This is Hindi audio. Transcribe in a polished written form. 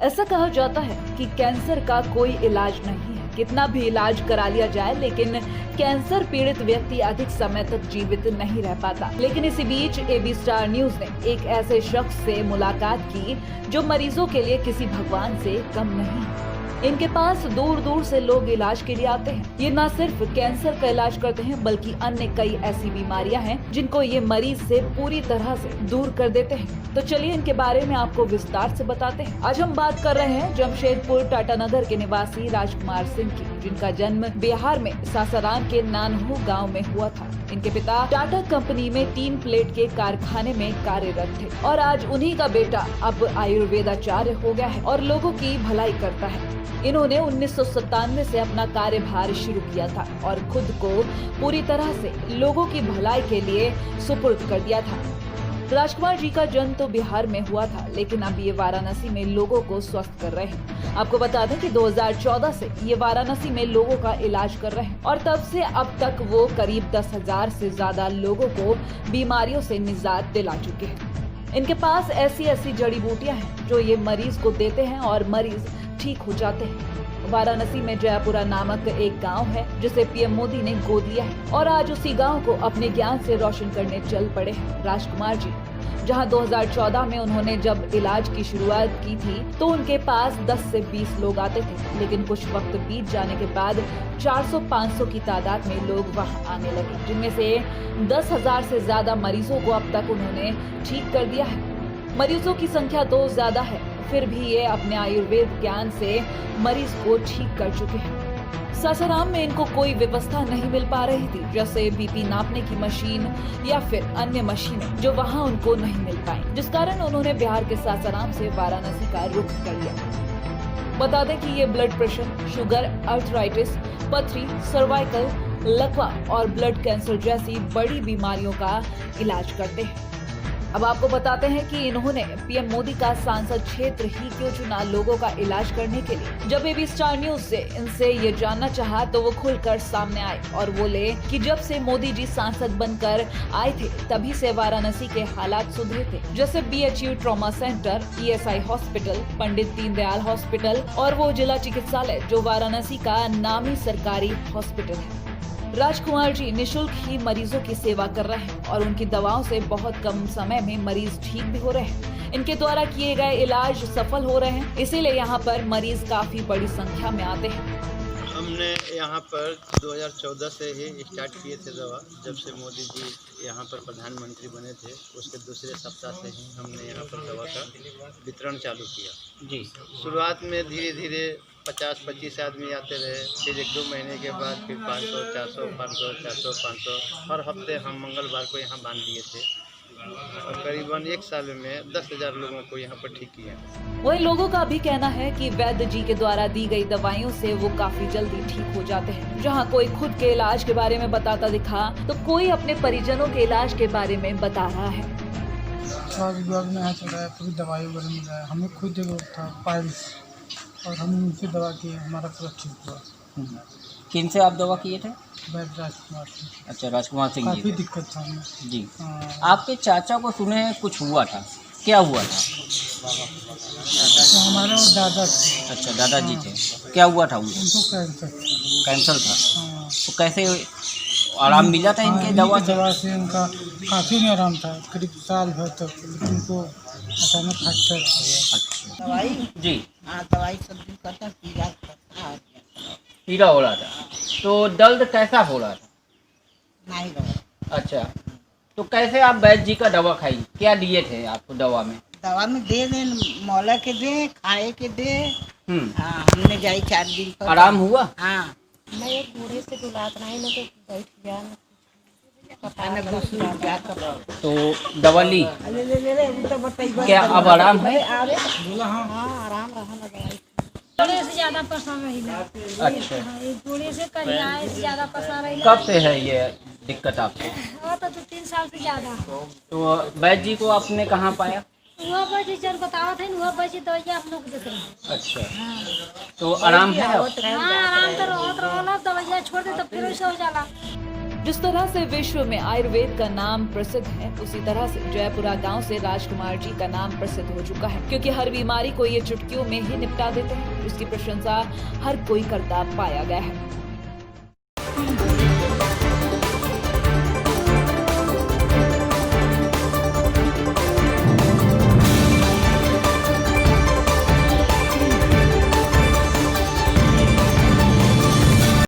ऐसा कहा जाता है कि कैंसर का कोई इलाज नहीं है। कितना भी इलाज करा लिया जाए, लेकिन कैंसर पीड़ित व्यक्ति अधिक समय तक जीवित नहीं रह पाता। लेकिन इसी बीच एबी स्टार न्यूज ने एक ऐसे शख्स से मुलाकात की जो मरीजों के लिए किसी भगवान से कम नहीं है। इनके पास दूर दूर से लोग इलाज के लिए आते हैं। ये न सिर्फ कैंसर का इलाज करते हैं, बल्कि अन्य कई ऐसी बीमारियां हैं जिनको ये मरीज से पूरी तरह से दूर कर देते हैं। तो चलिए इनके बारे में आपको विस्तार से बताते हैं। आज हम बात कर रहे हैं जमशेदपुर टाटानगर के निवासी राजकुमार सिंह की, जिनका जन्म बिहार में सासाराम के नानहू गाँव में हुआ था। इनके पिता टाटा कंपनी में 3 प्लेट के कारखाने में कार्यरत थे और आज उन्हीं का बेटा अब आयुर्वेदाचार्य हो गया है और लोगों की भलाई करता है। इन्होंने 1997 से अपना कार्यभार शुरू किया था और खुद को पूरी तरह से लोगों की भलाई के लिए सुपुर्द कर दिया था। राजकुमार जी का जन्म तो बिहार में हुआ था, लेकिन अब ये वाराणसी में लोगों को स्वस्थ कर रहे हैं। आपको बता दें कि 2014 से ये वाराणसी में लोगों का इलाज कर रहे हैं और तब से अब तक वो करीब 10,000 से ज्यादा लोगों को बीमारियों से निजात दिला चुके हैं। इनके पास ऐसी जड़ी बूटियां हैं जो ये मरीज को देते हैं और मरीज ठीक हो जाते हैं। वाराणसी में जयपुरा नामक एक गांव है जिसे पीएम मोदी ने गोद लिया है और आज उसी गांव को अपने ज्ञान से रोशन करने चल पड़े हैं राजकुमार जी। जहां 2014 में उन्होंने जब इलाज की शुरुआत की थी तो उनके पास 10 से 20 लोग आते थे, लेकिन कुछ वक्त बीत जाने के बाद 400-500 की तादाद में लोग वहां आने लगे, जिनमें से 10,000 से ज्यादा मरीजों को अब तक उन्होंने ठीक कर दिया है। मरीजों की संख्या तो ज्यादा है, फिर भी ये अपने आयुर्वेद ज्ञान से मरीज को ठीक कर चुके हैं। सासाराम में इनको कोई व्यवस्था नहीं मिल पा रही थी, जैसे बीपी नापने की मशीन या फिर अन्य मशीनें जो वहां उनको नहीं मिल पाई, जिस कारण उन्होंने बिहार के सासाराम से वाराणसी का रुख कर लिया। बता दें कि ये ब्लड प्रेशर, शुगर, अर्थराइटिस, पथरी, सर्वाइकल, लकवा और ब्लड कैंसर जैसी बड़ी बीमारियों का इलाज करते हैं। अब आपको बताते हैं कि इन्होंने पीएम मोदी का सांसद क्षेत्र ही क्यों चुना लोगों का इलाज करने के लिए। जब एबी स्टार न्यूज से इनसे ये जानना चाहा तो वो खुलकर सामने आए और बोले कि जब से मोदी जी सांसद बनकर आए थे तभी से वाराणसी के हालात सुधरे थे, जैसे BHU trauma centre, ESI hospital, Pandit Deendayal hospital और वो जिला चिकित्सालय जो वाराणसी का नामी सरकारी हॉस्पिटल है। राजकुमार जी निशुल्क ही मरीजों की सेवा कर रहे हैं और उनकी दवाओं से बहुत कम समय में मरीज ठीक भी हो रहे हैं। इनके द्वारा किए गए इलाज सफल हो रहे हैं, इसीलिए यहाँ पर मरीज काफी बड़ी संख्या में आते हैं। हमने यहाँ पर 2014 से ही स्टार्ट किए थे दवा। जब से मोदी जी यहाँ पर प्रधानमंत्री बने थे उसके दूसरे सप्ताह से ही हमने यहाँ पर दवा का वितरण चालू किया जी। शुरुआत में धीरे धीरे 50-25 आदमी आते रहे, फिर 1-2 महीने के बाद फिर 500, 400, 500, 400, 500 हर हफ्ते हम मंगलवार को यहाँ बांध दिए थे और करीबन 1 साल में 10,000 लोगों को यहाँ पर ठीक किया। वही लोगों का भी कहना है कि वैद्य जी के द्वारा दी गई दवाइयों से वो काफी जल्दी ठीक हो जाते हैं। जहाँ कोई खुद के इलाज के बारे में बताता दिखा तो कोई अपने परिजनों के इलाज के बारे में बता रहा है। स्वास्थ्य विभाग में यहाँ चल रहा है, पूरी दवाई वगैरह मिल रहा है। हमें खुद जरूरत था पाइल्स और हम उनसे दवा किए, हमारा पूरा ठीक हुआ। किन से आप दवा किए थे? वैद्य राजकुमार सिंह। अच्छा, राजकुमार सिंह जी। काफ़ी दिक्कत था हमें जी। हाँ। आपके चाचा को सुने कुछ हुआ था, क्या हुआ था? तो हमारे वो दादा थे। अच्छा, दादाजी थे, क्या हुआ था उनको? उनको कैंसर था। हाँ। तो कैसे आराम मिला था इनके दवा से? दवा से उनका काफ़ी नहीं आराम था, करीब साल भर तक। उनको अचानक फ्रैक्चर हो अच्छा दवाई जी। हाँ, दवाई सब दिन करता, पीड़ा करता, पीड़ा हो रहा था, तो दर्द कैसा हो रहा था? नहीं रहा। अच्छा, तो कैसे आप वैद्य जी का दवा खाई? क्या दिए थे आपको दवा में? दवा में दे मौला के दे, खाए के दे। हाँ, हमने जाई 4 दिन पर। आराम हुआ? हाँ। मैं एक बूढ़े से बुलात नहीं ना, तो बैठ गया तो दवा ली? ले क्या अब आराम है? हाँ, आराम रहा ना दवाई। थोड़े से ज्यादा परेशान रही ना। अच्छा, एक बूढ़े से कहीं आए से ज्यादा परेशान रही। कब से है ये दिक्कत आपको? तो 2-3 साल से ज्यादा। तो वैद्य जी को आपने कहाँ पाया? वह बच्चे जन बतावा थे, वह बच्चे दवाई हम लोग देते हैं। अच्छा, तो आराम है अब? हाँ, आराम तो रोत रोला, दवाइयाँ छोड़ दे तो फिर वैसे हो जाला। जिस तरह से विश्व में आयुर्वेद का नाम प्रसिद्ध है, उसी तरह से जयपुरा गांव से राजकुमार जी का नाम प्रसिद्ध हो चुका है, क्योंकि हर बीमारी को ये चुटकियों में ही निपटा देते हैं। उसकी प्रशंसा हर कोई करता पाया गया है।